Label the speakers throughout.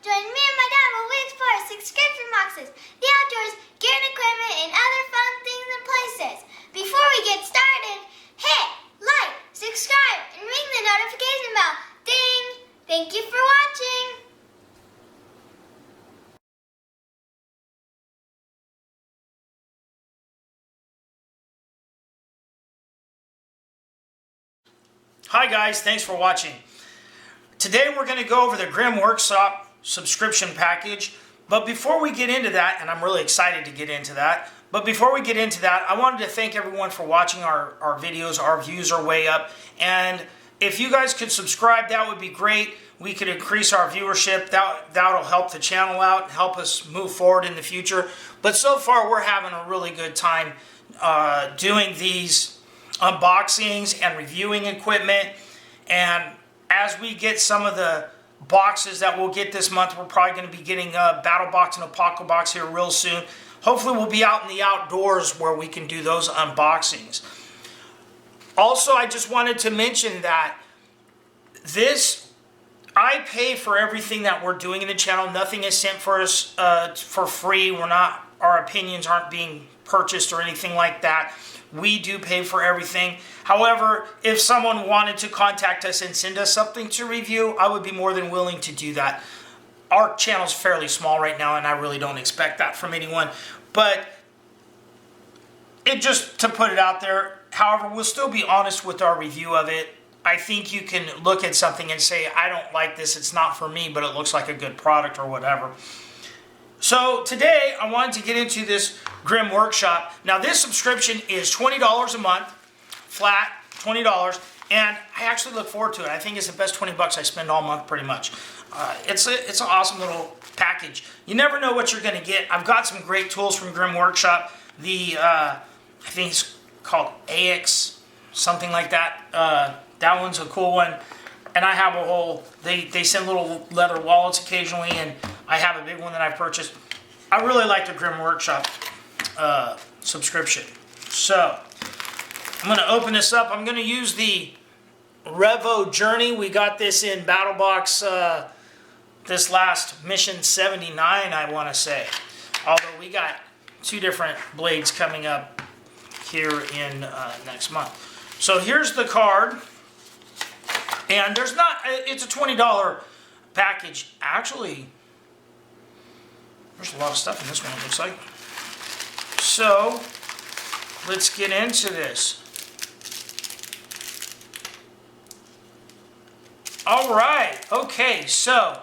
Speaker 1: Join me and my dad while we explore subscription boxes, the outdoors, gear and equipment, and other fun things and places. Before we get started, hit like, subscribe, and ring the notification bell. Ding! Thank you for watching.
Speaker 2: Hi guys, thanks for watching. Today we're going to go over the Grim Workshop subscription package, but before we get into that, and I'm really excited to get into that, but before we get into that, I wanted to thank everyone for watching our videos. Our views are way up, and if you guys could subscribe, that would be great. We could increase our viewership. That'll help the channel out and help us move forward in the future. But so far, we're having a really good time doing these unboxings and reviewing equipment. And as we get some of the boxes that we'll get this month, we're probably going to be getting a Battle Box and a Pocket Box here real soon. Hopefully we'll be out in the outdoors where we can do those unboxings. Also, I just wanted to mention that I pay for everything that we're doing in the channel. Nothing is sent for us for free. Our opinions aren't being purchased or anything like that. We do pay for everything. However, if someone wanted to contact us and send us something to review, I would be more than willing to do that. Our channel's fairly small right now, and I really don't expect that from anyone. But just to put it out there, however, we'll still be honest with our review of it. I think you can look at something and say, I don't like this, it's not for me, but it looks like a good product or whatever. So today I wanted to get into this Grim Workshop. Now this subscription is $20 a month, flat $20, and I actually look forward to it. I think it's the best 20 bucks I spend all month pretty much. It's an awesome little package. You never know what you're going to get. I've got some great tools from Grim Workshop. I think it's called AX, something like that. That one's a cool one. And I have a whole, they send little leather wallets occasionally, and I have a big one that I've purchased. I really like the Grim Workshop subscription. So, I'm going to open this up. I'm going to use the Revo Journey. We got this in Battle Box this last Mission 79, I want to say. Although we got two different blades coming up here in next month. So here's the card. And it's a $20 package. Actually, there's a lot of stuff in this one, it looks like. So, let's get into this. Alright, okay, so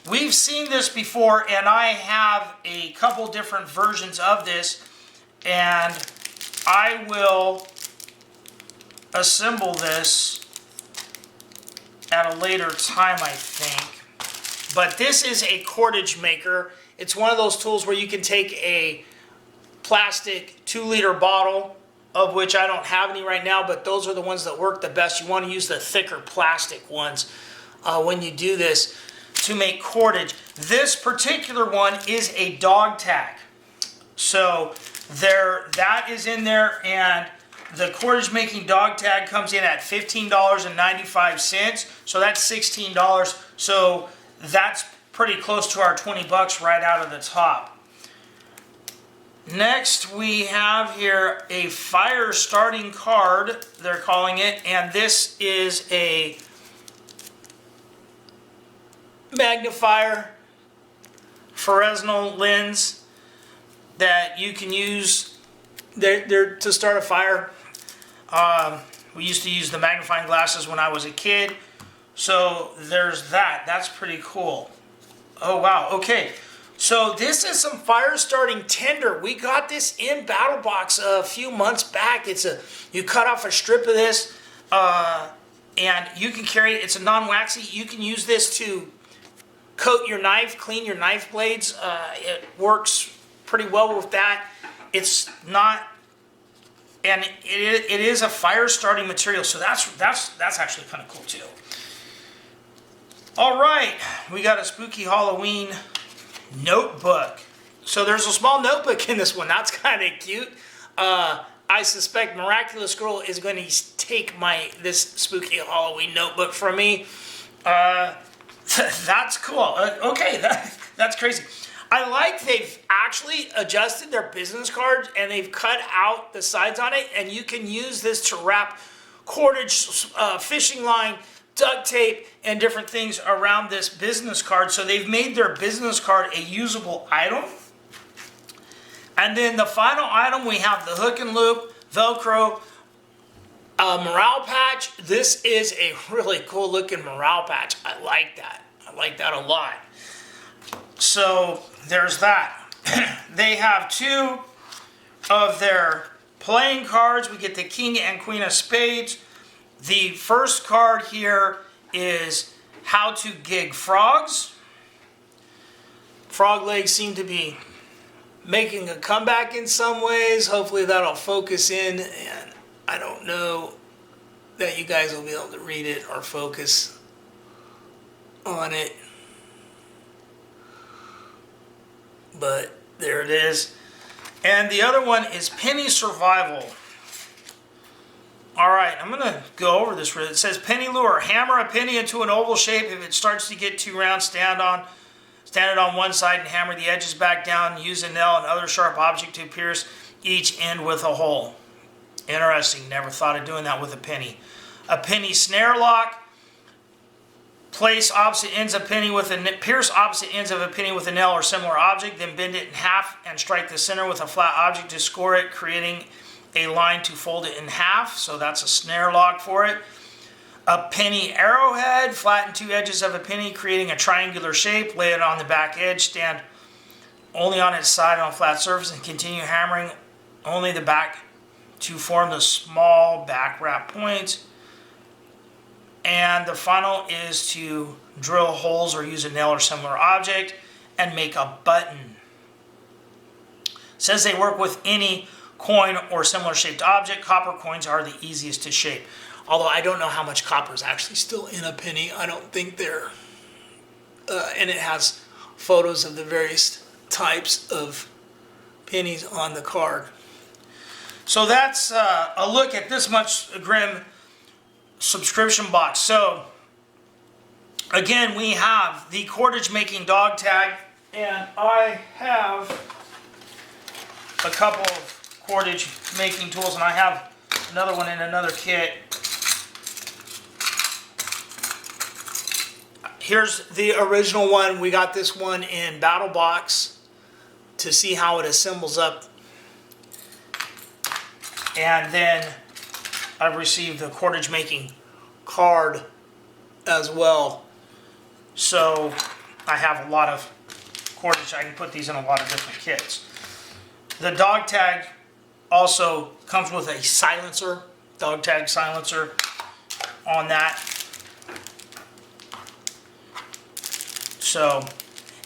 Speaker 2: we've seen this before, and I have a couple different versions of this, and I will assemble this at a later time, I think. But this is a cordage maker. It's one of those tools where you can take a plastic 2-liter bottle, of which I don't have any right now, but those are the ones that work the best. You want to use the thicker plastic ones when you do this to make cordage. This particular one is a dog tag. So that is in there, and the cordage making dog tag comes in at $15.95, so that's $16. So that's pretty close to our 20 bucks right out of the top. Next we have here a fire starting card, they're calling it, and this is a magnifier Fresnel lens that you can use to start a fire. We used to use the magnifying glasses when I was a kid, so there's that. That's pretty cool. Oh wow, okay. So this is some fire starting tinder. We got this in Battle Box a few months back. You cut off a strip of this, and you can carry it. It's a non-waxy. You can use this to coat your knife, clean your knife blades. It works pretty well with that. It's not. And it is a fire starting material, so that's actually kind of cool too. All right, we got a spooky Halloween notebook. So there's a small notebook in this one. That's kind of cute. I suspect Miraculous Girl is going to take this spooky Halloween notebook from me. That's cool. Okay, that's crazy. I like they've actually adjusted their business cards and they've cut out the sides on it, and you can use this to wrap cordage, fishing line, duct tape, and different things around this business card. So they've made their business card a usable item. And then the final item, we have the hook and loop, Velcro, morale patch. This is a really cool looking morale patch. I like that. I like that a lot. So there's that. They have two of their playing cards. We get the King and Queen of Spades. The first card here is How to Gig Frogs. Frog legs seem to be making a comeback in some ways. Hopefully that'll focus in, and I don't know that you guys will be able to read it or focus on it. But there it is. And the other one is Penny Survival. All right, I'm going to go over this. It says penny lure. Hammer a penny into an oval shape. If it starts to get too round, stand it on one side and hammer the edges back down. Use a nail and other sharp object to pierce each end with a hole. Interesting. Never thought of doing that with a penny. A penny snare lock. Place opposite ends of penny with pierce opposite ends of a penny with a nail or similar object. Then bend it in half and strike the center with a flat object to score it, creating a line to fold it in half. So that's a snare lock for it. A penny arrowhead. Flatten two edges of a penny, creating a triangular shape. Lay it on the back edge. Stand only on its side on a flat surface and continue hammering only the back to form the small back wrap points. And the final is to drill holes or use a nail or similar object and make a button. It says they work with any coin or similar shaped object. Copper coins are the easiest to shape. Although I don't know how much copper is actually still in a penny. I don't think they're... and it has photos of the various types of pennies on the card. So that's a look at this much Grimm subscription box. So again, we have the cordage making dog tag, and I have a couple of cordage making tools, and I have another one in another kit. Here's the original one. We got this one in Battle Box to see how it assembles up. And then I've received the cordage making card as well. So I have a lot of cordage. I can put these in a lot of different kits. The dog tag also comes with a silencer, dog tag silencer on that. So,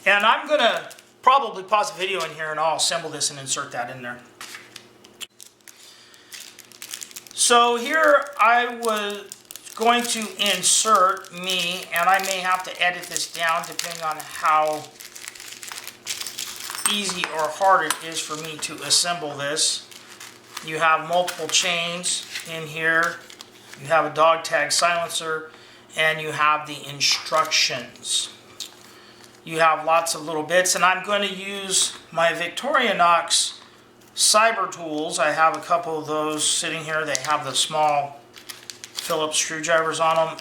Speaker 2: and I'm going to probably pause the video in here and I'll assemble this and insert that in there. So here I was going to insert me, and I may have to edit this down depending on how easy or hard it is for me to assemble this. You have multiple chains in here, you have a dog tag silencer, and you have the instructions. You have lots of little bits, and I'm going to use my Victorinox Cyber tools. I have a couple of those sitting here. They have the small Phillips screwdrivers on them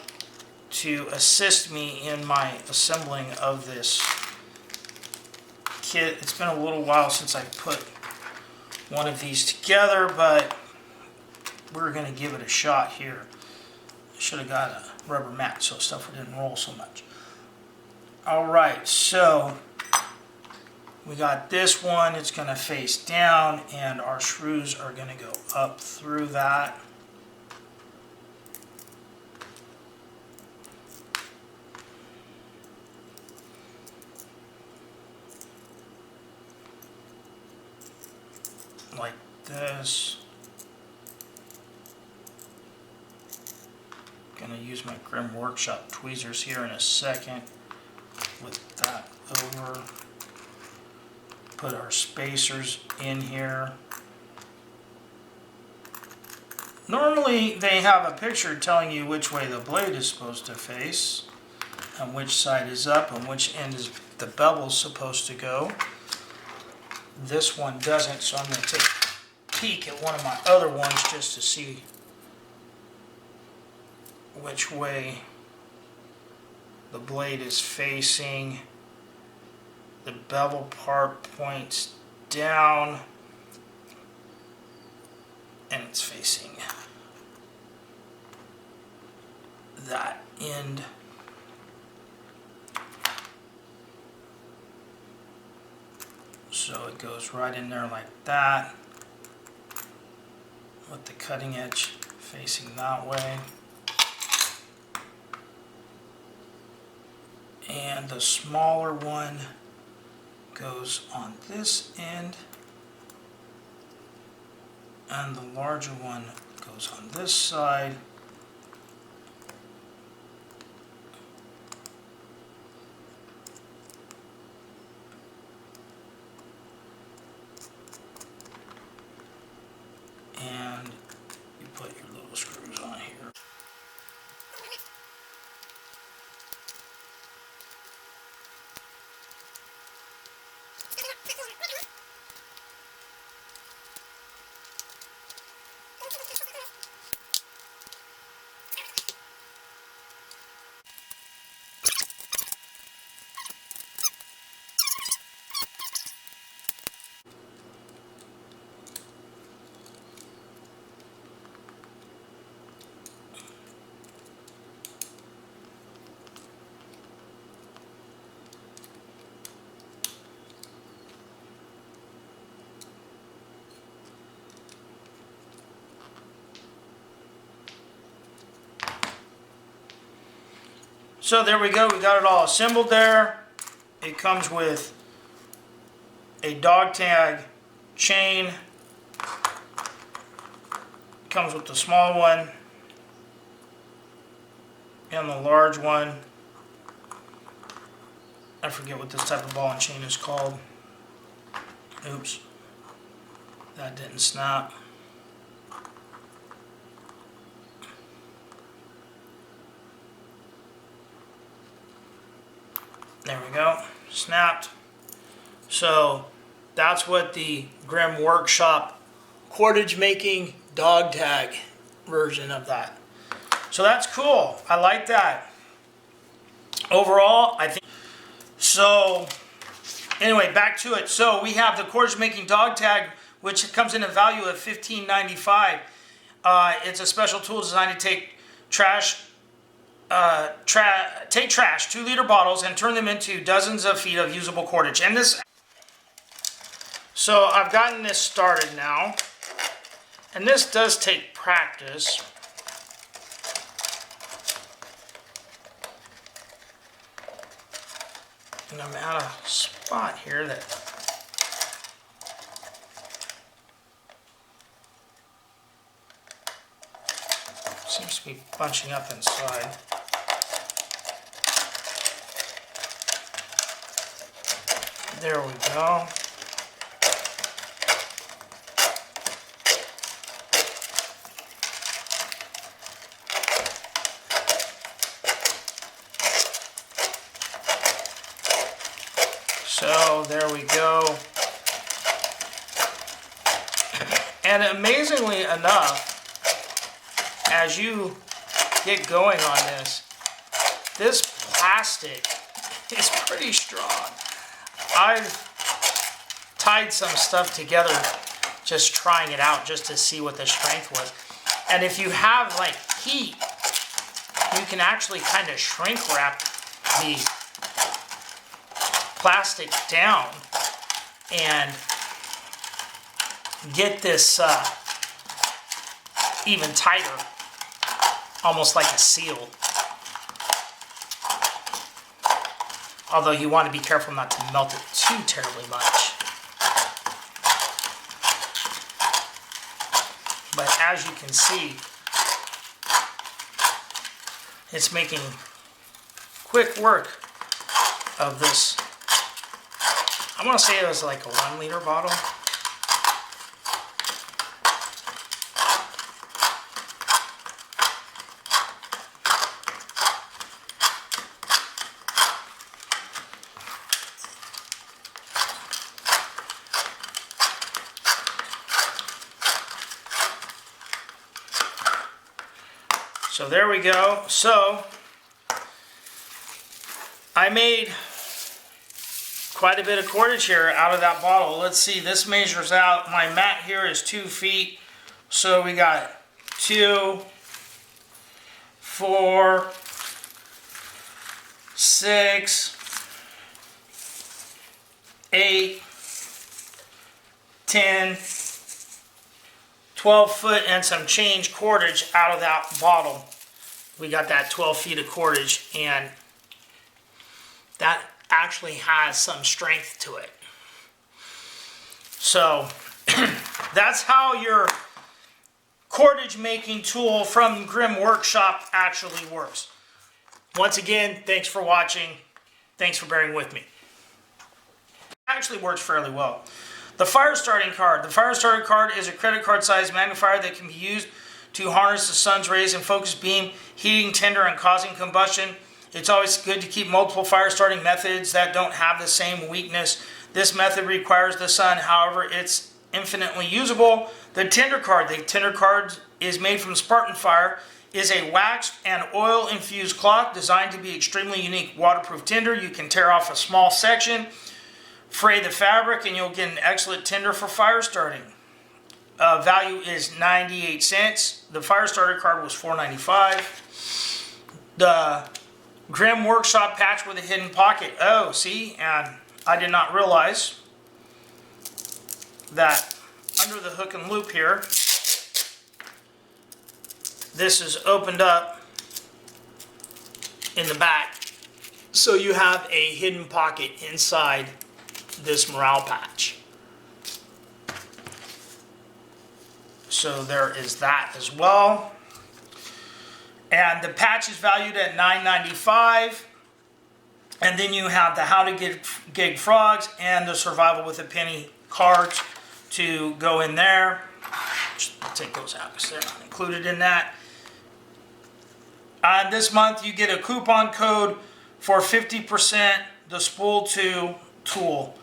Speaker 2: to assist me in my assembling of this kit. It's been a little while since I put one of these together, but we're going to give it a shot here. I should have got a rubber mat so stuff didn't roll so much. Alright, so we got this one. It's going to face down, and our screws are going to go up through that. Like this. Going to use my Grimm Workshop tweezers here in a second. With that over. Put our spacers in here. Normally they have a picture telling you which way the blade is supposed to face. and which side is up and which end is the bevel supposed to go. This one doesn't, so I'm going to take a peek at one of my other ones just to see which way the blade is facing. The bevel part points down and it's facing that end. So it goes right in there like that, with the cutting edge facing that way. And the smaller one goes on this end, and the larger one goes on this side. And you put your little screws on here. So there we go, we got it all assembled there. It comes with a dog tag chain. It comes with the small one and the large one. I forget what this type of ball and chain is called. Oops, that didn't snap. There we go, snapped. So that's what the Grimm Workshop cordage making dog tag version of that. So that's cool, I like that. Overall, I think, so anyway, back to it. So we have the cordage making dog tag, which comes in a value of $15.95. It's a special tool designed to take trash, 2-liter bottles and turn them into dozens of feet of usable cordage. And this, so I've gotten this started now, and this does take practice. And I'm at a spot here that seems to be bunching up inside. There we go. So there we go. And amazingly enough, as you get going on this plastic is pretty strong. I've tied some stuff together just trying it out just to see what the strength was. And if you have like heat, you can actually kind of shrink wrap the plastic down and get this even tighter, almost like a seal. Although you want to be careful not to melt it too terribly much. But as you can see, it's making quick work of this. I want to say it was like a 1-liter bottle. So there we go. So I made quite a bit of cordage here out of that bottle. Let's see, this measures out, my mat here is 2 feet. So we got 2, 4, 6, 8, 10, 12 foot and some change cordage out of that bottle. We got that 12 feet of cordage, and that actually has some strength to it. So that's how your cordage making tool from Grimm Workshop actually works. Once again, thanks for watching. Thanks for bearing with me. It actually works fairly well. The fire starting card. The fire starting card is a credit card sized magnifier that can be used to harness the sun's rays and focus beam, heating tinder and causing combustion. It's always good to keep multiple fire starting methods that don't have the same weakness. This method requires the sun, however, it's infinitely usable. The Tinder Card. The Tinder Card is made from Spartan Fire, is a waxed and oil infused cloth designed to be extremely unique. Waterproof tinder. You can tear off a small section, fray the fabric, and you'll get an excellent tinder for fire starting. Value is 98 cents. The fire starter card was $4.95. The Grimm Workshop patch with a hidden pocket. Oh, see, and I did not realize that under the hook and loop here, this is opened up in the back, so you have a hidden pocket inside this morale patch. So there is that as well. And the patch is valued at $9.95. And then you have the How to Gig Frogs and the Survival with a Penny cards to go in there. Just take those out because they're not included in that. This month you get a coupon code for 50% the Spool 2 tool.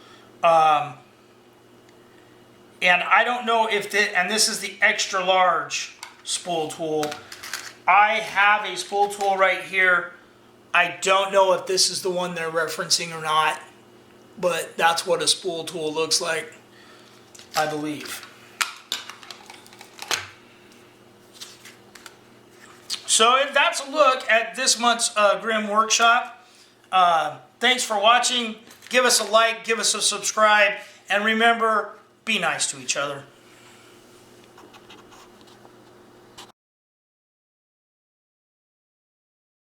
Speaker 2: And I don't know if and this is the extra large spool tool. I have a spool tool right here. I don't know if this is the one they're referencing or not, but that's what a spool tool looks like, I believe. So that's a look at this month's Grimm Workshop. Thanks for watching. Give us a like, give us a subscribe, and remember, be nice to each other.